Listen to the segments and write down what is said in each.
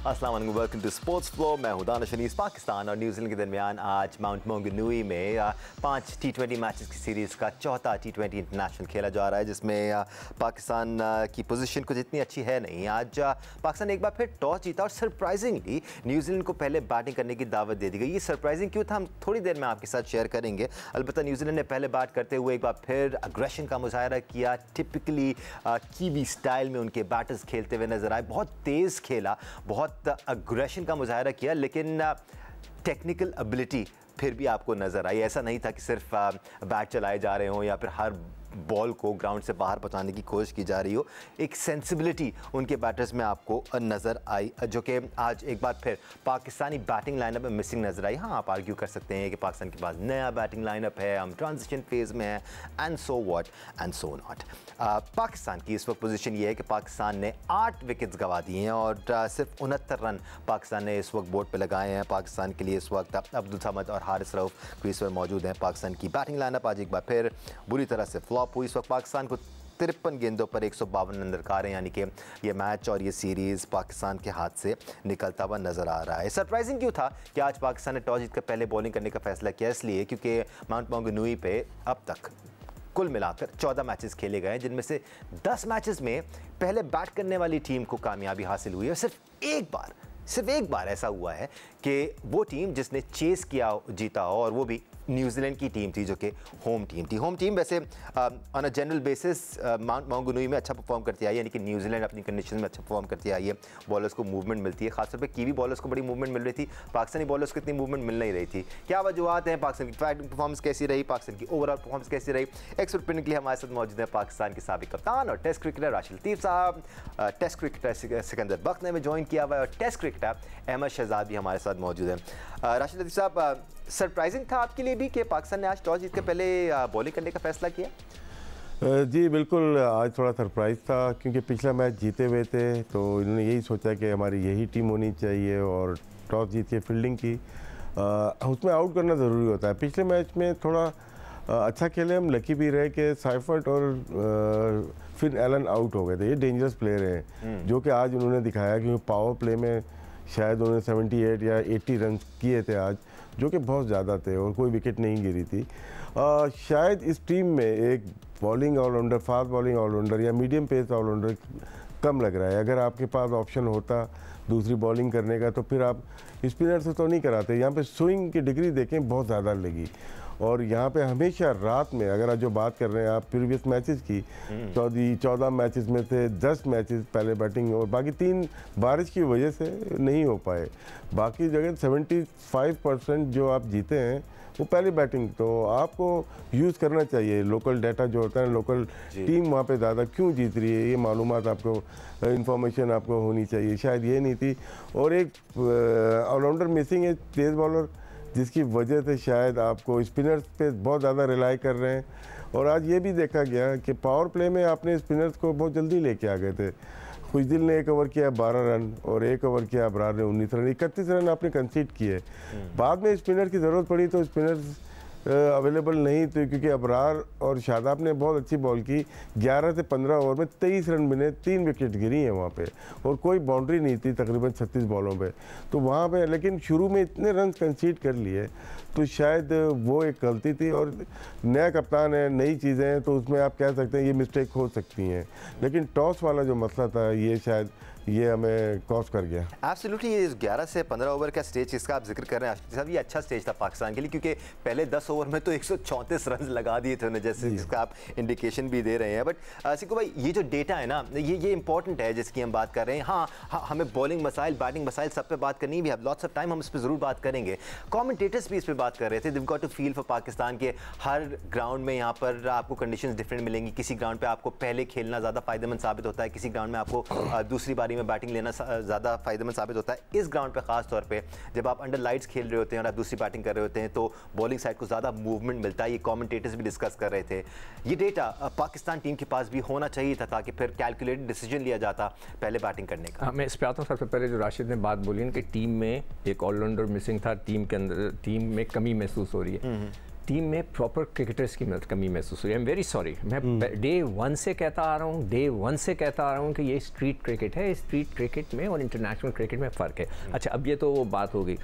अस्सलाम वालेकुम, welcome to sports flow. मैं हूं दानिश अनीस। पाकिस्तान और न्यूजीलैंड के दरमियान आज माउंट मौंगनूई में 5 T20 मैचेस की सीरीज़ का चौथा T20 इंटरनेशनल खेला जा रहा है, जिसमें पाकिस्तान की पोजीशन कुछ इतनी अच्छी है नहीं। आज पाकिस्तान ने एक बार फिर टॉस जीता और सरप्राइजिंगली न्यूजीलैंड को पहले बैटिंग करने की दावत दे दी गई। ये सरप्राइजिंग क्यों था, हम थोड़ी देर में आपके साथ शेयर करेंगे। अलबत्ता न्यूजीलैंड ने पहले बैट करते हुए एक बार फिर अग्रेशन का मुजाहरा किया। टिपिकली कीवी स्टाइल में उनके बैटर्स खेलते हुए नजर आए। बहुत तेज़ खेला, बहुत अग्रेशन का मुजाहरा किया, लेकिन टेक्निकल एबिलिटी फिर भी आपको नज़र आई। ऐसा नहीं था कि सिर्फ बैट चलाए जा रहे हों या फिर हर बॉल को ग्राउंड से बाहर पहुंचाने की कोशिश की जा रही हो। एक सेंसिबिलिटी उनके बैटर्स में आपको नज़र आई, जो कि आज एक बार फिर पाकिस्तानी बैटिंग लाइनअप में मिसिंग नज़र आई। हाँ, आप आर्ग्यू कर सकते हैं कि पाकिस्तान के पास नया बैटिंग लाइनअप है, हम ट्रांजिशन फेज़ में हैं, and so what and so not. Pakistan की इस वक्त पोजीशन ये है कि पाकिस्तान ने 8 विकेट्स गंवा दिए हैं और सिर्फ 69 रन पाकिस्तान ने इस वक्त बोर्ड पर लगाए हैं। पाकिस्तान के लिए इस वक्त अब्दुल समद और हारिस रऊफ क्रीज पर मौजूद हैं। पाकिस्तान की बैटिंग लाइनअप आज एक बार फिर बुरी तरह से फ्लॉप हुई। इस वक्त पाकिस्तान को 53 गेंदों पर 152 रन दरकार हैं, यानी कि ये मैच और ये सीरीज़ पाकिस्तान के हाथ से निकलता हुआ नज़र आ रहा है। सरप्राइजिंग क्यों था कि आज पाकिस्तान ने टॉस जीतकर पहले बॉलिंग करने का फैसला किया, इसलिए क्योंकि माउंट मौंगनूई पे अब तक कुल मिलाकर 14 मैचेस खेले गए, जिनमें से 10 मैचेस में पहले बैट करने वाली टीम को कामयाबी हासिल हुई है। सिर्फ एक बार ऐसा हुआ है कि वो टीम जिसने चेस किया जीता हो, और वो भी न्यूजीलैंड की टीम थी जो कि होम टीम थी। होम टीम वैसे on a general basis Mount Maunganui में अच्छा परफॉर्म करती आई है, यानी कि न्यूजीलैंड अपनी कंडीशन में अच्छा परफॉर्म करती आई है। बॉलर्स को मूवमेंट मिलती है, खासतौर पे कीवी बॉलर्स को बड़ी मूवमेंट मिल रही थी, पाकिस्तानी बॉलर्स को इतनी मूवमेंट मिल नहीं रही थी। क्या वजूहत हैं, पाकिस्तान की बैटिंग परफॉर्मेंस कैसी रही, पाकिस्तान की ओवरऑल परफॉर्मेंस कैसी रही? एक्सपर्ट ओपिनियन के लिए हमारे साथ मौजूद है पाकिस्तान के साबिक कप्तान और टेस्ट क्रिकेटर राशिद लतीफ़ साहब। टेस्ट क्रिकेटर सिकंदर बख्त ने ज्वाइन किया हुआ है और टेस्ट क्रिकेटर अहमद शहजाद भी हमारे साथ मौजूद हैं। राशिद लतीफ़ साहब, सरप्राइजिंग था आपके लिए भी कि पाकिस्तान ने आज टॉस जीत के पहले बॉलिंग करने का फैसला किया? जी बिल्कुल, आज थोड़ा सरप्राइज़ था क्योंकि पिछला मैच जीते हुए थे, तो इन्होंने यही सोचा कि हमारी यही टीम होनी चाहिए और टॉस जीत के फील्डिंग की। उसमें आउट करना ज़रूरी होता है। पिछले मैच में थोड़ा अच्छा खेले, हम लकी भी रहे कि साइफर्ट और फिन एलन आउट हो गए थे। ये डेंजरस प्लेयर हैं जो कि आज उन्होंने दिखाया, क्योंकि पावर प्ले में शायद उन्होंने 78 या 80 रन किए थे आज, जो कि बहुत ज़्यादा थे और कोई विकेट नहीं गिरी थी। शायद इस टीम में एक bowling all rounder, fast bowling all rounder या मीडियम पेस ऑलराउंडर कम लग रहा है। अगर आपके पास ऑप्शन होता दूसरी बॉलिंग करने का तो फिर आप स्पिनर से तो नहीं कराते। यहाँ पे स्विंग की डिग्री देखें, बहुत ज़्यादा लगी। और यहाँ पे हमेशा रात में, अगर आप जो बात कर रहे हैं आप प्रीवियस मैचेस की, 14 मैचेस में से 10 मैचेस पहले बैटिंग और बाकी 3 बारिश की वजह से नहीं हो पाए। बाकी जगह 75% जो आप जीते हैं वो पहली बैटिंग, तो आपको यूज़ करना चाहिए। लोकल डाटा जो होता है, लोकल टीम वहाँ पे ज़्यादा क्यों जीत रही है, ये मालूमात आपको, इंफॉर्मेशन आपको होनी चाहिए। शायद ये नहीं थी। और एक ऑलराउंडर मिसिंग है, तेज़ बॉलर, जिसकी वजह से शायद आपको स्पिनर्स पे बहुत ज़्यादा रिलाई कर रहे हैं। और आज ये भी देखा गया कि पावर प्ले में आपने स्पिनर्स को बहुत जल्दी लेके आ गए थे। खुशदिल ने 1 ओवर किया 12 रन और 1 ओवर किया अबरार ने 19 रन, 31 रन आपने कंसीड किए। बाद में स्पिनर की ज़रूरत पड़ी तो स्पिनर्स अवेलेबल नहीं थे, क्योंकि अबरार और शादाब ने बहुत अच्छी बॉल की। 11 से 15 ओवर में 23 रन बने, 3 विकेट गिरी हैं वहाँ पे और कोई बाउंड्री नहीं थी तकरीबन 36 बॉलों पे। तो वहाँ पे लेकिन शुरू में इतने रन कंसीड कर लिए, तो शायद वो एक गलती थी। और नया कप्तान है, नई चीज़ें हैं, तो उसमें आप कह सकते हैं ये मिस्टेक हो सकती हैं। लेकिन टॉस वाला जो मसला था, ये शायद ये हमें कॉस्ट कर गया। एब्सोल्युटली, ये 11 से 15 ओवर का स्टेज जिसका आप जिक्र कर रहे हैं साहब, ये अच्छा स्टेज था पाकिस्तान के लिए, क्योंकि पहले 10 ओवर में तो 134 रन लगा दिए थे उन्हें, जैसे जिसका आप इंडिकेशन भी दे रहे हैं। बट सिक्को भाई, ये जो डेटा है ना, ये इंपॉर्टेंट है जिसकी हम बात कर रहे हैं। हाँ, हमें बॉलिंग मसाइल, बैटिंग मसाइल सब पे बात करनी है, we have lots of time, हम इस पर ज़रूर बात करेंगे। कॉमेंटेटर्स भी इस पर बात कर रहे थे, they got to feel for Pakistan के हर ग्राउंड में यहाँ पर आपको कंडीशंस डिफरेंट मिलेंगी। किसी ग्राउंड पे आपको पहले खेलना ज़्यादा फायदेमंद साबित होता है, किसी ग्राउंड में आपको दूसरी बारी में बैटिंग लेना ज़्यादा फायदेमंद साबित होता है। इस ग्राउंड पे खास तौर पे जब आप अंडर लाइट्स खेल रहे होते हैं और आप दूसरी बैटिंग कर रहे होते हैं, तो बॉलिंग साइड को ज़्यादा मूवमेंट मिलता है। ये कमेंटेटर्स भी डिस्कस कर रहे थे। ये डेटा पाकिस्तान टीम के पास भी होना चाहिए था, ताकि फिर कैलकुलेटेड डिसीजन लिया जाता पहले बैटिंग करने का। मैं इस पे आता हूँ। सबसे पहले जो राशिद ने बात बोली कि टीम में एक ऑलराउंडर मिसिंग था, टीम के अंदर टीम में कमी महसूस हो रही है। टीम में प्रॉपर क्रिकेटर्स की कमी महसूस हुई। I am very sorry. मैं डे 1 से कहता आ रहा हूँ कि ये स्ट्रीट क्रिकेट है, स्ट्रीट क्रिकेट में और इंटरनेशनल क्रिकेट में फ़र्क है। अच्छा, अब ये तो वो बात हो गई।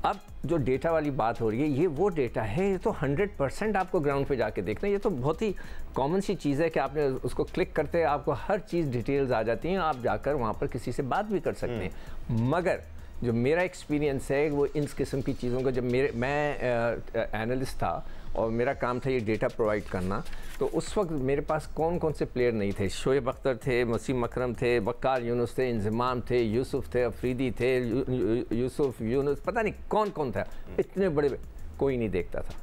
अब जो डेटा वाली बात हो रही है, ये वो डेटा है, ये तो 100% आपको ग्राउंड पे जाके देखना है। ये तो बहुत ही कॉमन सी चीज़ है कि आपने उसको क्लिक करते आपको हर चीज़ डिटेल्स आ जाती हैं, आप जाकर वहाँ पर किसी से बात भी कर सकते हैं। मगर जो मेरा एक्सपीरियंस है वो इन किस्म की चीज़ों का, जब मैं एनालिस्ट था और मेरा काम था ये डेटा प्रोवाइड करना, तो उस वक्त मेरे पास कौन कौन से प्लेयर नहीं थे। शोएब अख्तर थे, वसीम अकरम थे, वक्कार यूनुस थे, इंजमाम थे, यूसुफ थे, अफरीदी थे, यूसुफ यूनुस, पता नहीं कौन कौन था। इतने बड़े कोई नहीं देखता था।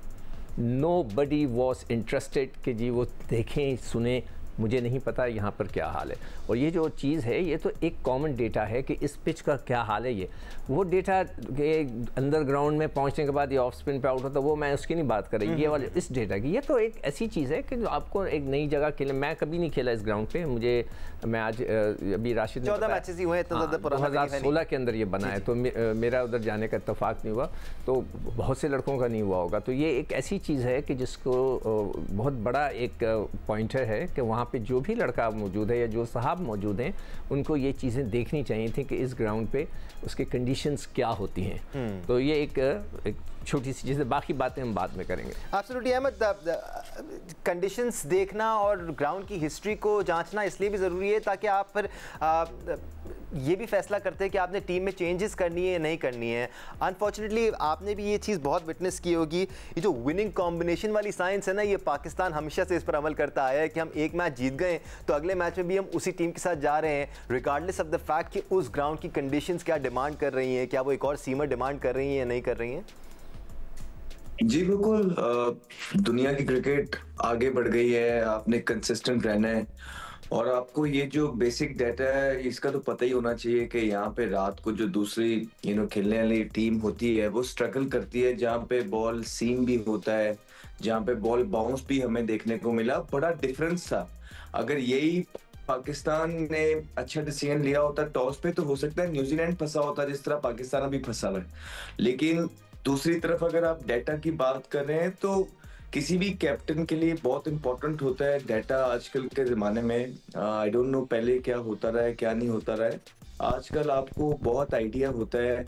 Nobody was interested कि जी वो देखें सुने, मुझे नहीं पता यहाँ पर क्या हाल है। और ये जो चीज़ है ये तो एक कॉमन डेटा है कि इस पिच का क्या हाल है। ये वो डेटा के अंदर ग्राउंड में पहुँचने के बाद ये ऑफ स्पिन पे आउट होता, वो मैं उसकी नहीं बात कर रही, ये वाले इस डेटा की। ये तो एक ऐसी चीज़ है कि जो आपको एक नई जगह खेले। मैं कभी नहीं खेला इस ग्राउंड पे, मैं आज अभी राशिद 14 मैचेस ही हुए हैं, 2016 के अंदर ये बना है, तो मेरा उधर जाने का इत्तेफाक नहीं हुआ, तो बहुत से लड़कों का नहीं हुआ होगा। तो ये एक ऐसी चीज़ है कि जिसको बहुत बड़ा एक पॉइंटर है कि वहाँ पे जो भी लड़का मौजूद है या जो साहब मौजूद हैं, उनको ये चीज़ें देखनी चाहिए थी कि इस ग्राउंड पे उसके कंडीशंस क्या होती हैं। तो ये एक छोटी सी चीज़ है, बाकी बातें हम बाद में करेंगे। एब्सोल्युटली अहमद, कंडीशंस देखना और ग्राउंड की हिस्ट्री को जांचना इसलिए भी ज़रूरी है ताकि आप फिर ये भी फैसला करते हैं कि आपने टीम में चेंजेस करनी है या नहीं करनी है। अनफॉर्चुनेटली आपने भी ये चीज़ बहुत विटनेस की होगी, ये जो विनिंग कॉम्बिनेशन वाली साइंस है ना, ये पाकिस्तान हमेशा से इस पर अमल करता आया है कि हम एक मैच जीत गए तो अगले मैच में भी हम उसी टीम के साथ जा रहे हैं, रिगार्डलेस ऑफ द फैक्ट कि उस ग्राउंड की कंडीशंस क्या डिमांड कर रही हैं, क्या वो एक और सीमा डिमांड कर रही हैं या नहीं कर रही हैं। जी बिल्कुल, दुनिया की क्रिकेट आगे बढ़ गई है, आपने कंसिस्टेंट रहना है और आपको ये जो बेसिक डाटा है इसका तो पता ही होना चाहिए कि यहाँ पे रात को जो दूसरी खेलने वाली टीम होती है वो स्ट्रगल करती है, जहाँ पे बॉल सीम भी होता है, जहाँ पे बॉल बाउंस भी हमें देखने को मिला। बड़ा डिफरेंस था। अगर यही पाकिस्तान ने अच्छा डिसीजन लिया होता टॉस पे तो हो सकता है न्यूजीलैंड फंसा होता जिस तरह पाकिस्तान अभी फंसा हुआ है। लेकिन दूसरी तरफ अगर आप डाटा की बात कर रहे हैं तो किसी भी कैप्टन के लिए बहुत इंपॉर्टेंट होता है डाटा आजकल के ज़माने में। आई डोंट नो पहले क्या होता रहा है क्या नहीं होता रहा है। आजकल आपको बहुत आइडिया होता है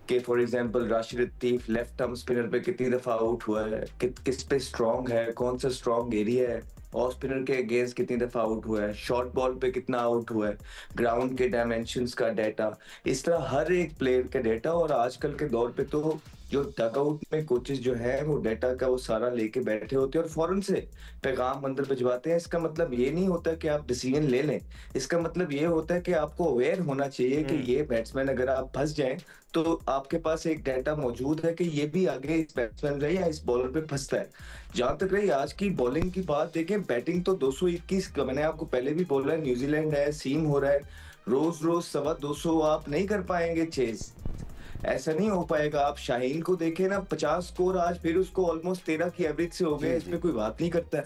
कि for example Rashid Latif left arm spinner पे कितनी दफ़ा आउट हुआ है, किस पे स्ट्रॉन्ग है, कौन सा स्ट्रॉन्ग एरिया है, ऑफ स्पिनर के अगेंस्ट कितनी दफ़ा आउट हुआ है, शॉर्ट बॉल पे कितना आउट हुआ है, ग्राउंड के डायमेंशंस का डाटा, इस तरह हर एक प्लेयर का डाटा। और आजकल के दौर पे तो जो डगआउट में कोचेस जो है वो डाटा का वो सारा लेके बैठे होते हैं और फौरन से पैगाम अंदर भिजवाते हैं। इसका मतलब ये नहीं होता कि आप डिसीजन ले लें, इसका मतलब ये होता है कि आपको अवेयर होना चाहिए कि ये बैट्समैन अगर आप फंस जाएं तो आपके पास एक डाटा मौजूद है कि ये भी आगे इस बैट्समैन रहे या इस बॉलर पे फंसता है। जहां तक रही आज की बॉलिंग की बात, देखें बैटिंग तो 221 का मैंने आपको पहले भी बोला है, न्यूजीलैंड है, सीम हो रहा है, रोज 200 आप नहीं कर पाएंगे चेज, ऐसा नहीं हो पाएगा। आप शाहीन को देखें ना, 50 स्कोर आज फिर उसको ऑलमोस्ट 13 की एवरेज से हो गए, इसमें कोई बात नहीं करता है।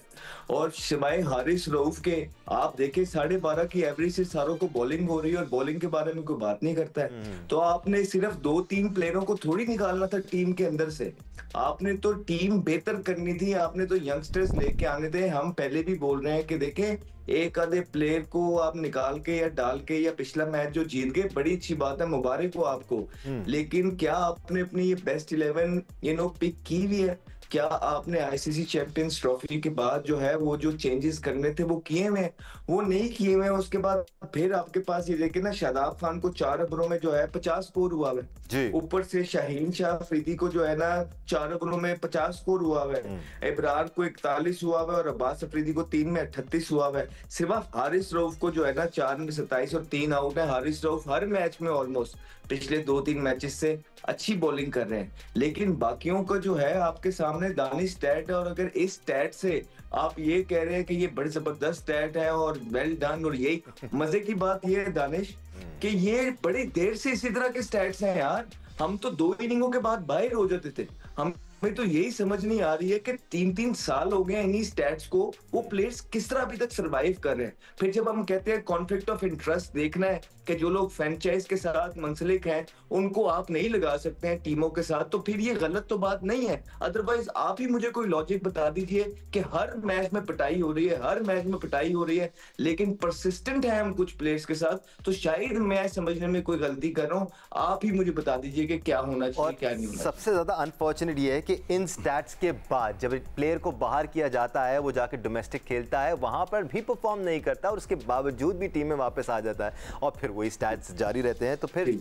और शिवाय हारिस रऊफ के आप देखें 12.5 की एवरेज से सारों को बॉलिंग हो रही है और बॉलिंग के बारे में कोई बात नहीं करता है। तो आपने सिर्फ 2-3 प्लेयरों को थोड़ी निकालना था टीम के अंदर से, आपने तो टीम बेहतर करनी थी, आपने तो यंगस्टर्स लेके आने थे। हम पहले भी बोल रहे हैं कि देखें एक आधे प्लेयर को आप निकाल के या डाल के, या पिछला मैच जो जीत गए बड़ी अच्छी बात है, मुबारक हो आपको, लेकिन क्या आपने अपनी ये बेस्ट 11 पिक की हुई है? क्या आपने आईसीसी चैंपियंस ट्रॉफी के बाद जो है वो जो चेंजेस करने थे वो किए हुए? वो नहीं किए हुए। उसके बाद फिर आपके पास ये देखे ना, शादाब खान को 4 ओवरों में जो है 50 स्कोर हुआ है, ऊपर से शाहीन शाह अफरीदी को जो है ना 4 ओवरों में 50 स्कोर हुआ है, इब्रार को 41 हुआ है और अब्बास अफरीदी को 3 में 38 हुआ है। सिर्फ हारिस रऊफ को जो है ना 4 में 27 और 3 आउट है। हारिस रऊफ हर मैच में ऑलमोस्ट पिछले 2-3 मैचेस से अच्छी बॉलिंग कर रहे हैं, लेकिन बाकियों का जो है आपके सामने दानिश स्टैट है। और अगर इस स्टैट से आप ये कह रहे हैं कि ये बड़ी जबरदस्त स्टैट है और वेल डन, और यही मजे की बात ये है दानिश कि ये बड़ी देर से इसी तरह के स्टैट्स हैं यार। हम तो 2 इनिंगों के बाद बाहर हो जाते थे, हम हमें तो यही समझ नहीं आ रही है कि 3-3 साल हो गए इन्हीं स्टैट्स को, वो प्लेयर्स किस तरह अभी तक सरवाइव कर रहे हैं। फिर जब हम कहते हैं कॉन्फ्लिक्ट ऑफ इंटरेस्ट देखना है कि जो लोग फ्रेंचाइज के साथ मुंसलिक हैं उनको आप नहीं लगा सकते हैं टीमों के साथ, तो फिर ये गलत तो बात नहीं है। अदरवाइज आप ही मुझे कोई लॉजिक बता दीजिए कि हर मैच में पिटाई हो रही है, हर मैच में पिटाई हो रही है, लेकिन परसिस्टेंट है हम कुछ प्लेयर्स के साथ, तो शायद मैं समझने में कोई गलती कर रहा हूँ। आप ही मुझे बता दीजिए कि क्या होना चाहिए, क्या नहीं होना। सबसे ज्यादा अनफॉर्चुनेट ये है कि इन स्टैट्स के बाद जब प्लेयर को बाहर किया जाता है, वो जाके डोमेस्टिक खेलता है, वहां पर भी परफॉर्म नहीं करता और उसके बावजूद भी टीम में वापस आ जाता है और फिर वही स्टैट्स जारी रहते हैं। तो फिर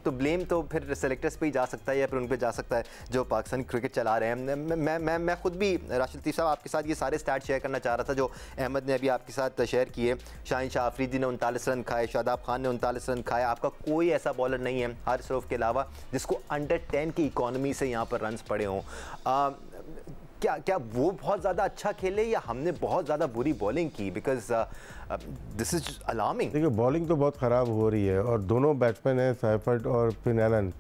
तो ब्लेम तो फिर सेलेक्टर्स पे ही जा सकता है या फिर उन पे जा सकता है जो पाकिस्तानी क्रिकेट चला रहे हैं। मैं खुद भी राशिद लतीफ़ साहब आपके साथ ये सारे स्टैट्स शेयर करना चाह रहा था जो अहमद ने अभी आपके साथ शेयर किए। शाहीन शाह अफरीदी ने 39 रन खाए, शादाब खान ने 39 रन खाए। आपका कोई ऐसा बॉलर नहीं है हारिस रऊफ के अलावा जिसको अंडर 10 की इकॉनमी से यहाँ पर रन्स पड़े हों। क्या वो बहुत ज़्यादा अच्छा खेले या हमने बहुत ज़्यादा बुरी बॉलिंग की? Because this is alarming. देखिए बॉलिंग तो बहुत ख़राब हो रही है और दोनों बैट्समैन हैं, सैफर्ट और फिन एलन,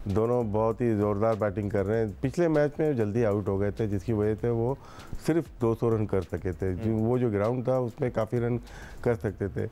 दोनों बहुत ही ज़ोरदार बैटिंग कर रहे हैं। पिछले मैच में जल्दी आउट हो गए थे जिसकी वजह से वो सिर्फ 200 रन कर सके थे। वो जो ग्राउंड था उसमें काफ़ी रन कर सकते थे।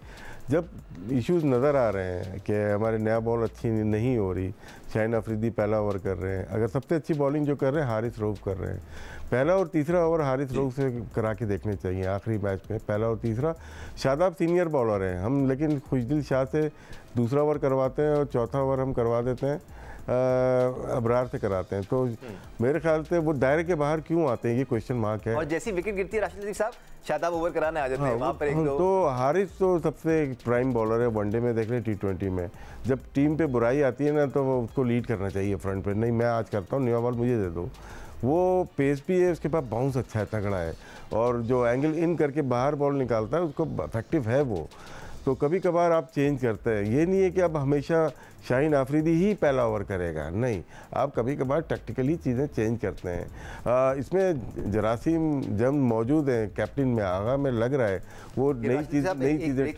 जब इश्यूज नज़र आ रहे हैं कि हमारे नया बॉल अच्छी नहीं हो रही, शाहीन अफरीदी पहला ओवर कर रहे हैं, अगर सबसे अच्छी बॉलिंग जो कर रहे हैं हारिस रऊफ कर रहे हैं। पहला और तीसरा ओवर हारिस रऊफ से करा के देखने चाहिए आखिरी मैच में, पहला और तीसरा। शादाब सीनियर बॉलर हैं हम, लेकिन खुशदिल शाह से दूसरा ओवर करवाते हैं और चौथा ओवर हम करवा देते हैं अबरार से कराते हैं। तो मेरे ख्याल से वो दायरे के बाहर क्यों आते हैं, ये क्वेश्चन मार्क है। और जैसी विकेट गिरती है राशिद लतीफ़ साहब, शादाब ओवर कराने आ जाते हैं वहाँ पर एक दो। तो हारिस तो सबसे प्राइम बॉलर है, वनडे में देख लें, T20 में जब टीम पे बुराई आती है ना तो वो उसको लीड करना चाहिए फ्रंट पे। नहीं मैं आज करता हूँ, नया बॉल मुझे दे दो। वो पेस भी है, उसके पास बाउंस अच्छा है, तगड़ा है, और जो एंगल इन करके बाहर बॉल निकालता है उसको इफेक्टिव है वो। तो कभी कभार आप चेंज करते हैं, ये नहीं है कि अब हमेशा शाहीन अफरीदी ही पहला ओवर करेगा, नहीं, आप कभी कभार टैक्टिकली चीज़ें चेंज करते हैं। इसमें जरासीम जब मौजूद हैं कैप्टन में, आगा में लग रहा है वो नई चीज़ें